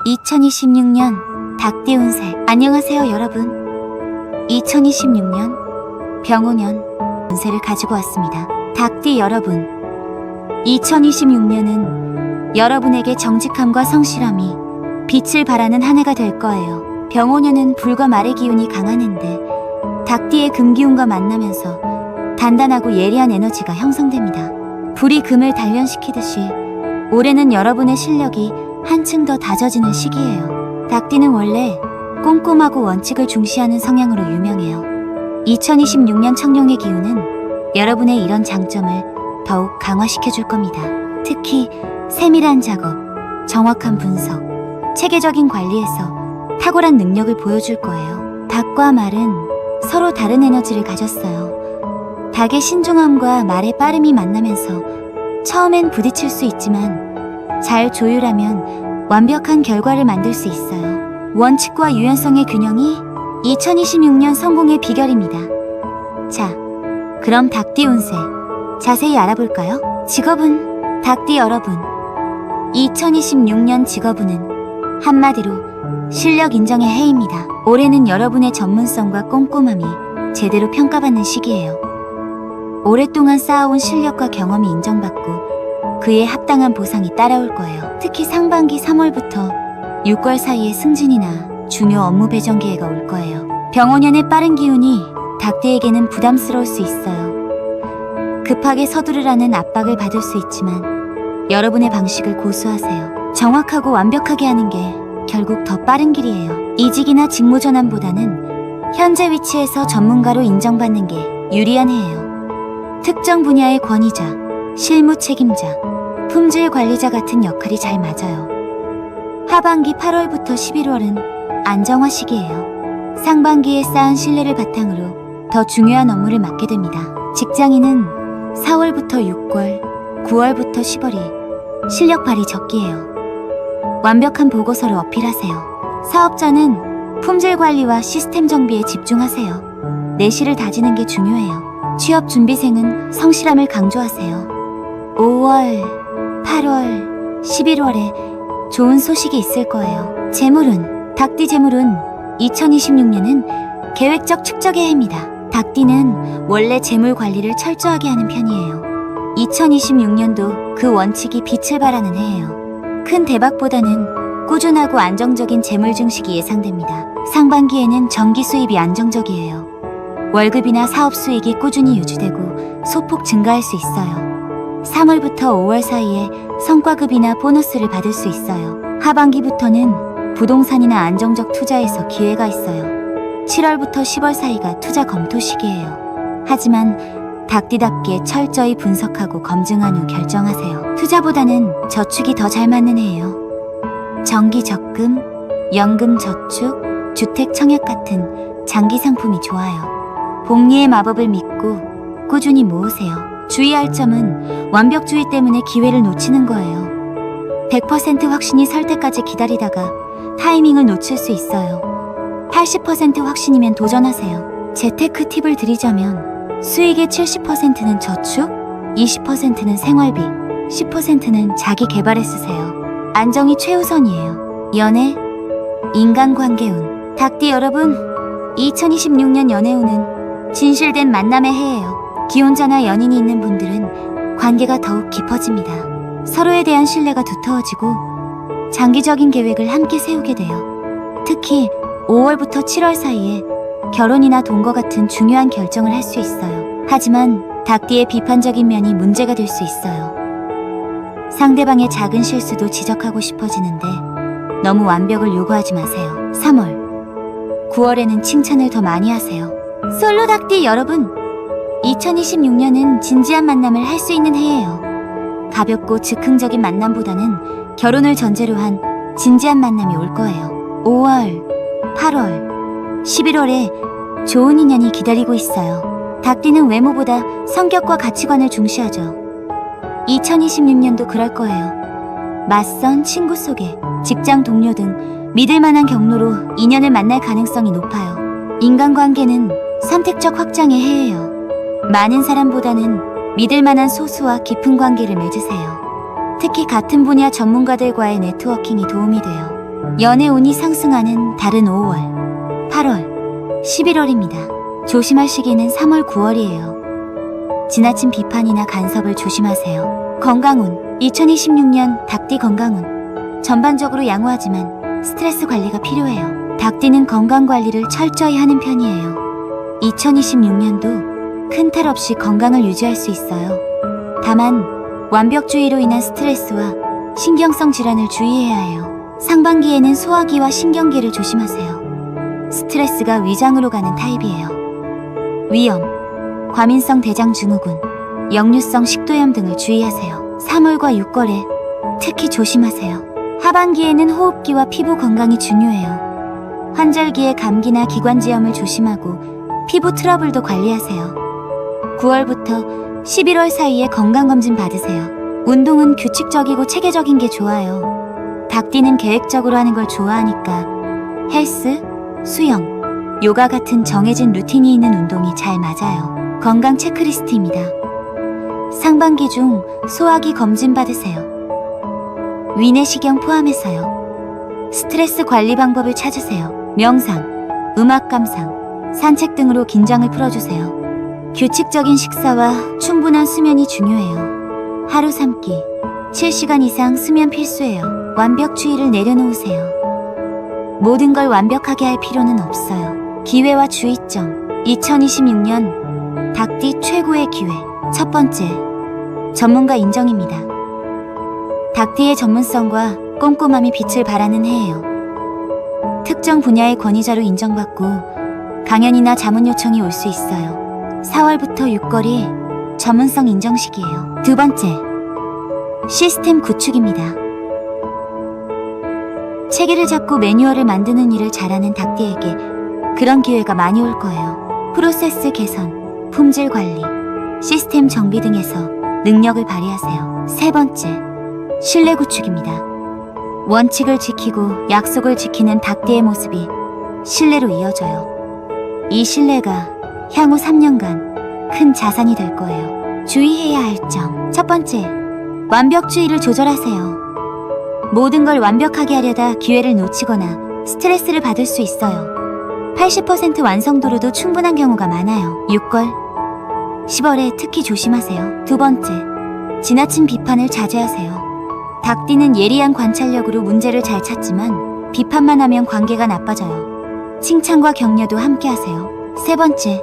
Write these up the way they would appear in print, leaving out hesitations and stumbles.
2026년 닭띠 운세. 안녕하세요 여러분. 2026년 병오년 운세를 가지고 왔습니다. 닭띠 여러분, 2026년은 여러분에게 정직함과 성실함이 빛을 발하는 한 해가 될 거예요. 병오년은 불과 말의 기운이 강한 해인데 닭띠의 금기운과 만나면서 단단하고 예리한 에너지가 형성됩니다. 불이 금을 단련시키듯이 올해는 여러분의 실력이 한층 더 다져지는 시기예요. 닭띠는 원래 꼼꼼하고 원칙을 중시하는 성향으로 유명해요. 2026년 청룡의 기운은 여러분의 이런 장점을 더욱 강화시켜줄 겁니다. 특히 세밀한 작업, 정확한 분석, 체계적인 관리에서 탁월한 능력을 보여줄 거예요. 닭과 말은 서로 다른 에너지를 가졌어요. 닭의 신중함과 말의 빠름이 만나면서 처음엔 부딪힐 수 있지만 잘 조율하면 완벽한 결과를 만들 수 있어요. 원칙과 유연성의 균형이 2026년 성공의 비결입니다. 자, 그럼 닭띠 운세 자세히 알아볼까요? 직업은 닭띠 여러분, 2026년 직업운은 한마디로 실력 인정의 해입니다. 올해는 여러분의 전문성과 꼼꼼함이 제대로 평가받는 시기예요. 오랫동안 쌓아온 실력과 경험이 인정받고 그에 합당한 보상이 따라올 거예요. 특히 상반기 3월부터 6월 사이에 승진이나 중요 업무 배정 기회가 올 거예요. 병오년의 빠른 기운이 닭띠에게는 부담스러울 수 있어요. 급하게 서두르라는 압박을 받을 수 있지만 여러분의 방식을 고수하세요. 정확하고 완벽하게 하는 게 결국 더 빠른 길이에요. 이직이나 직무 전환보다는 현재 위치에서 전문가로 인정받는 게 유리한 해예요. 특정 분야의 권위자, 실무 책임자, 품질 관리자 같은 역할이 잘 맞아요. 하반기 8월부터 11월은 안정화 시기예요. 상반기에 쌓은 신뢰를 바탕으로 더 중요한 업무를 맡게 됩니다. 직장인은 4월부터 6월, 9월부터 10월이 실력 발휘 적기예요. 완벽한 보고서를 어필하세요. 사업자는 품질 관리와 시스템 정비에 집중하세요. 내실을 다지는 게 중요해요. 취업 준비생은 성실함을 강조하세요. 5월, 8월, 11월에 좋은 소식이 있을 거예요. 재물운, 닭띠 재물운 2026년은 계획적 축적의 해입니다. 닭띠는 원래 재물 관리를 철저하게 하는 편이에요. 2026년도 그 원칙이 빛을 발하는 해예요. 큰 대박보다는 꾸준하고 안정적인 재물 증식이 예상됩니다. 상반기에는 정기 수입이 안정적이에요. 월급이나 사업 수익이 꾸준히 유지되고 소폭 증가할 수 있어요. 3월부터 5월 사이에 성과급이나 보너스를 받을 수 있어요. 하반기부터는 부동산이나 안정적 투자에서 기회가 있어요. 7월부터 10월 사이가 투자 검토 시기예요. 하지만 닭띠답게 철저히 분석하고 검증한 후 결정하세요. 투자보다는 저축이 더 잘 맞는 해예요. 정기 적금, 연금 저축, 주택 청약 같은 장기 상품이 좋아요. 복리의 마법을 믿고 꾸준히 모으세요. 주의할 점은 완벽주의 때문에 기회를 놓치는 거예요. 100% 확신이 설 때까지 기다리다가 타이밍을 놓칠 수 있어요. 80% 확신이면 도전하세요. 재테크 팁을 드리자면 수익의 70%는 저축, 20%는 생활비, 10%는 자기 개발에 쓰세요. 안정이 최우선이에요. 연애, 인간관계운. 닭띠 여러분, 2026년 연애운은 진실된 만남의 해예요. 기혼자나 연인이 있는 분들은 관계가 더욱 깊어집니다. 서로에 대한 신뢰가 두터워지고 장기적인 계획을 함께 세우게 돼요. 특히 5월부터 7월 사이에 결혼이나 동거 같은 중요한 결정을 할 수 있어요. 하지만 닭띠의 비판적인 면이 문제가 될 수 있어요. 상대방의 작은 실수도 지적하고 싶어지는데 너무 완벽을 요구하지 마세요. 3월, 9월에는 칭찬을 더 많이 하세요. 솔로 닭띠 여러분, 2026년은 진지한 만남을 할 수 있는 해예요. 가볍고 즉흥적인 만남보다는 결혼을 전제로 한 진지한 만남이 올 거예요. 5월, 8월, 11월에 좋은 인연이 기다리고 있어요. 닭띠는 외모보다 성격과 가치관을 중시하죠. 2026년도 그럴 거예요. 맞선 친구 소개, 직장 동료 등 믿을 만한 경로로 인연을 만날 가능성이 높아요. 인간관계는 선택적 확장의 해예요. 많은 사람보다는 믿을 만한 소수와 깊은 관계를 맺으세요. 특히 같은 분야 전문가들과의 네트워킹이 도움이 돼요. 연애 운이 상승하는 달은 5월, 8월, 11월입니다. 조심할 시기는 3월, 9월이에요. 지나친 비판이나 간섭을 조심하세요. 건강운 2026년 닭띠 건강운 전반적으로 양호하지만 스트레스 관리가 필요해요. 닭띠는 건강 관리를 철저히 하는 편이에요. 2026년도 큰 탈 없이 건강을 유지할 수 있어요. 다만 완벽주의로 인한 스트레스와 신경성 질환을 주의해야 해요. 상반기에는 소화기와 신경계를 조심하세요. 스트레스가 위장으로 가는 타입이에요. 위염, 과민성 대장 증후군, 역류성 식도염 등을 주의하세요. 3월과 6월에 특히 조심하세요. 하반기에는 호흡기와 피부 건강이 중요해요. 환절기에 감기나 기관지염을 조심하고 피부 트러블도 관리하세요. 9월부터 11월 사이에 건강검진 받으세요. 운동은 규칙적이고 체계적인 게 좋아요. 닭띠는 계획적으로 하는 걸 좋아하니까 헬스, 수영, 요가 같은 정해진 루틴이 있는 운동이 잘 맞아요. 건강 체크리스트입니다. 상반기 중 소화기 검진 받으세요. 위내시경 포함해서요. 스트레스 관리 방법을 찾으세요. 명상, 음악 감상, 산책 등으로 긴장을 풀어주세요. 규칙적인 식사와 충분한 수면이 중요해요. 하루 3끼, 7시간 이상 수면 필수예요. 완벽주의를 내려놓으세요. 모든 걸 완벽하게 할 필요는 없어요. 기회와 주의점 2026년 닭띠 최고의 기회 첫 번째, 전문가 인정입니다. 닭띠의 전문성과 꼼꼼함이 빛을 발하는 해예요. 특정 분야의 권위자로 인정받고 강연이나 자문 요청이 올 수 있어요. 4월부터 6월이 전문성 인정 시기예요. 두 번째, 시스템 구축입니다. 체계를 잡고 매뉴얼을 만드는 일을 잘하는 닭띠에게 그런 기회가 많이 올 거예요. 프로세스 개선, 품질 관리, 시스템 정비 등에서 능력을 발휘하세요. 세 번째, 신뢰 구축입니다. 원칙을 지키고 약속을 지키는 닭띠의 모습이 신뢰로 이어져요. 이 신뢰가 향후 3년간 큰 자산이 될 거예요. 주의해야 할 점. 첫 번째, 완벽주의를 조절하세요. 모든 걸 완벽하게 하려다 기회를 놓치거나 스트레스를 받을 수 있어요. 80% 완성도로도 충분한 경우가 많아요. 6월, 10월에 특히 조심하세요. 두 번째, 지나친 비판을 자제하세요. 닭띠는 예리한 관찰력으로 문제를 잘 찾지만 비판만 하면 관계가 나빠져요. 칭찬과 격려도 함께 하세요. 세 번째,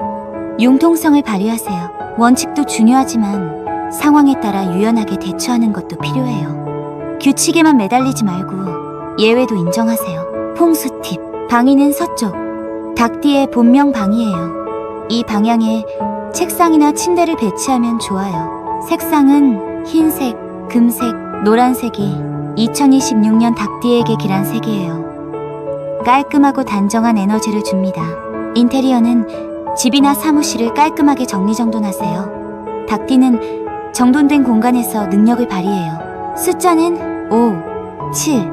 융통성을 발휘하세요. 원칙도 중요하지만 상황에 따라 유연하게 대처하는 것도 필요해요. 규칙에만 매달리지 말고 예외도 인정하세요. 풍수 팁, 방위는 서쪽, 닭띠의 본명 방위예요. 이 방향에 책상이나 침대를 배치하면 좋아요. 색상은 흰색, 금색, 노란색이 2026년 닭띠에게 길한 색이에요. 깔끔하고 단정한 에너지를 줍니다. 인테리어는 집이나 사무실을 깔끔하게 정리정돈하세요. 닭띠는 정돈된 공간에서 능력을 발휘해요. 숫자는 5, 7,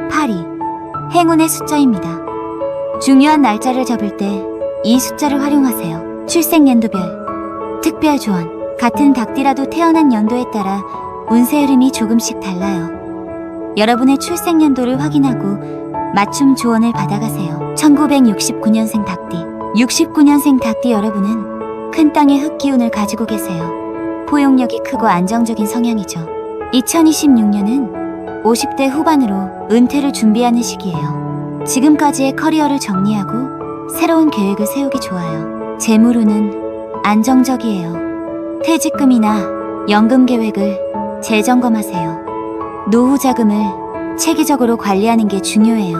8이 행운의 숫자입니다. 중요한 날짜를 잡을 때 이 숫자를 활용하세요. 출생연도별, 특별 조언. 같은 닭띠라도 태어난 연도에 따라 운세 흐름이 조금씩 달라요. 여러분의 출생연도를 확인하고 맞춤 조언을 받아가세요. 1969년생 닭띠. 69년생 닭띠 여러분은 큰 땅의 흙기운을 가지고 계세요. 포용력이 크고 안정적인 성향이죠. 2026년은 50대 후반으로 은퇴를 준비하는 시기예요. 지금까지의 커리어를 정리하고 새로운 계획을 세우기 좋아요. 재물운은 안정적이에요. 퇴직금이나 연금 계획을 재점검하세요. 노후 자금을 체계적으로 관리하는 게 중요해요.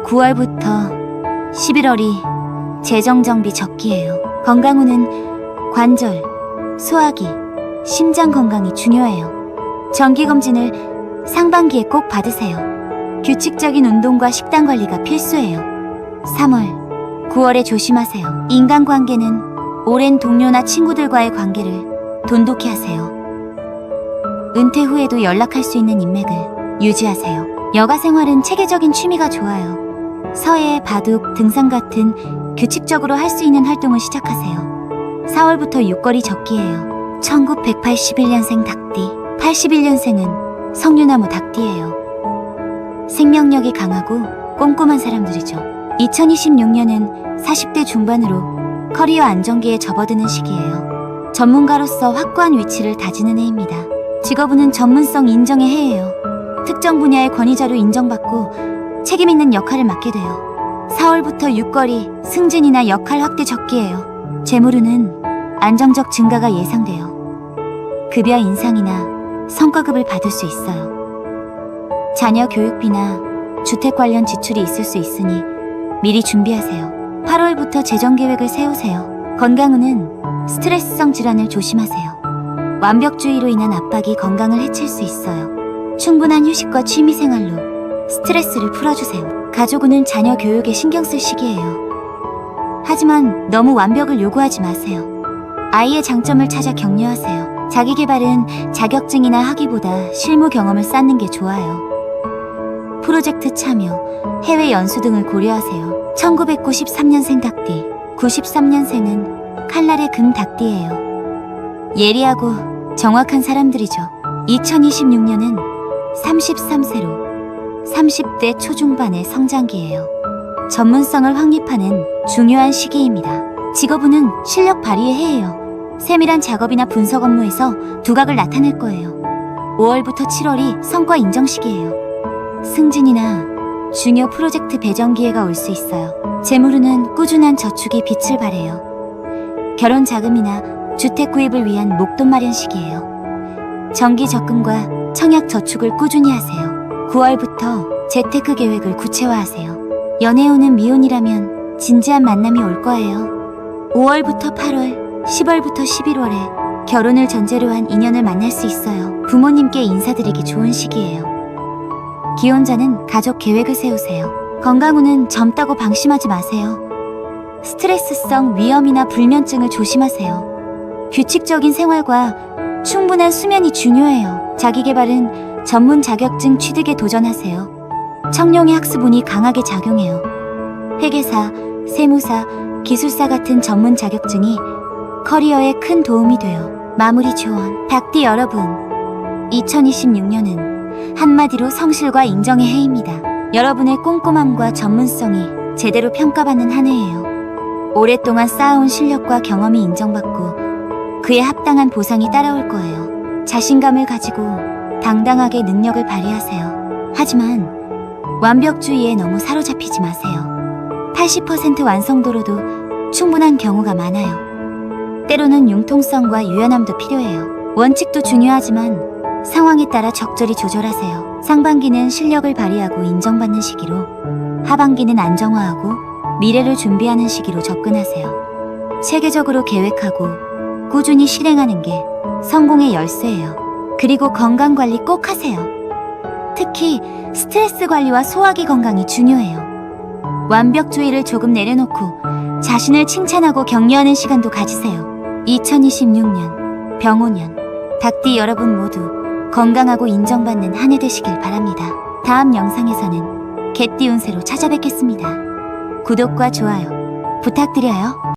9월부터 11월이 재정정비 적기예요. 건강운은 관절, 소화기, 심장 건강이 중요해요. 정기검진을 상반기에 꼭 받으세요. 규칙적인 운동과 식단 관리가 필수예요. 3월, 9월에 조심하세요. 인간관계는 오랜 동료나 친구들과의 관계를 돈독히 하세요. 은퇴 후에도 연락할 수 있는 인맥을 유지하세요. 여가 생활은 체계적인 취미가 좋아요. 서예, 바둑, 등산 같은 규칙적으로 할 수 있는 활동을 시작하세요. 4월부터 6월이 적기예요. 1981년생 닭띠. 81년생은 석류나무 닭띠예요. 생명력이 강하고 꼼꼼한 사람들이죠. 2026년은 40대 중반으로 커리어 안정기에 접어드는 시기예요. 전문가로서 확고한 위치를 다지는 해입니다. 직업운은 전문성 인정의 해예요. 특정 분야의 권위자로 인정받고 책임있는 역할을 맡게 돼요. 4월부터 육거리, 승진이나 역할 확대 적기예요. 재물운은 안정적 증가가 예상돼요. 급여 인상이나 성과급을 받을 수 있어요. 자녀 교육비나 주택 관련 지출이 있을 수 있으니 미리 준비하세요. 8월부터 재정 계획을 세우세요. 건강운은 스트레스성 질환을 조심하세요. 완벽주의로 인한 압박이 건강을 해칠 수 있어요. 충분한 휴식과 취미생활로 스트레스를 풀어주세요. 가족운은 자녀 교육에 신경 쓸 시기예요. 하지만 너무 완벽을 요구하지 마세요. 아이의 장점을 찾아 격려하세요. 자기계발은 자격증이나 학위보다 실무 경험을 쌓는 게 좋아요. 프로젝트 참여, 해외 연수 등을 고려하세요. 1993년생 닭띠, 93년생은 칼날의 금 닭띠예요. 예리하고 정확한 사람들이죠. 2026년은 33세로 30대 초중반의 성장기예요. 전문성을 확립하는 중요한 시기입니다. 직업운은 실력 발휘의 해예요. 세밀한 작업이나 분석 업무에서 두각을 나타낼 거예요. 5월부터 7월이 성과 인정 시기예요. 승진이나 중요 프로젝트 배정 기회가 올 수 있어요. 재물운은 꾸준한 저축이 빛을 발해요. 결혼 자금이나 주택 구입을 위한 목돈 마련 시기예요. 정기 적금과 청약 저축을 꾸준히 하세요. 9월부터 재테크 계획을 구체화하세요. 연애운은 미혼이라면 진지한 만남이 올 거예요. 5월부터 8월, 10월부터 11월에 결혼을 전제로 한 인연을 만날 수 있어요. 부모님께 인사드리기 좋은 시기예요. 기혼자는 가족 계획을 세우세요. 건강운은 젊다고 방심하지 마세요. 스트레스성 위염이나 불면증을 조심하세요. 규칙적인 생활과 충분한 수면이 중요해요. 자기계발은 전문 자격증 취득에 도전하세요. 청룡의 학습운이 강하게 작용해요. 회계사, 세무사, 기술사 같은 전문 자격증이 커리어에 큰 도움이 돼요. 마무리 조언. 닭띠 여러분, 2026년은 한마디로 성실과 인정의 해입니다. 여러분의 꼼꼼함과 전문성이 제대로 평가받는 한 해예요. 오랫동안 쌓아온 실력과 경험이 인정받고 그에 합당한 보상이 따라올 거예요. 자신감을 가지고 당당하게 능력을 발휘하세요. 하지만 완벽주의에 너무 사로잡히지 마세요. 80% 완성도로도 충분한 경우가 많아요. 때로는 융통성과 유연함도 필요해요. 원칙도 중요하지만 상황에 따라 적절히 조절하세요. 상반기는 실력을 발휘하고 인정받는 시기로, 하반기는 안정화하고 미래를 준비하는 시기로 접근하세요. 체계적으로 계획하고 꾸준히 실행하는 게 성공의 열쇠예요. 그리고 건강 관리 꼭 하세요. 특히 스트레스 관리와 소화기 건강이 중요해요. 완벽주의를 조금 내려놓고 자신을 칭찬하고 격려하는 시간도 가지세요. 2026년 병오년, 닭띠 여러분 모두 건강하고 인정받는 한 해 되시길 바랍니다. 다음 영상에서는 개띠 운세로 찾아뵙겠습니다. 구독과 좋아요 부탁드려요.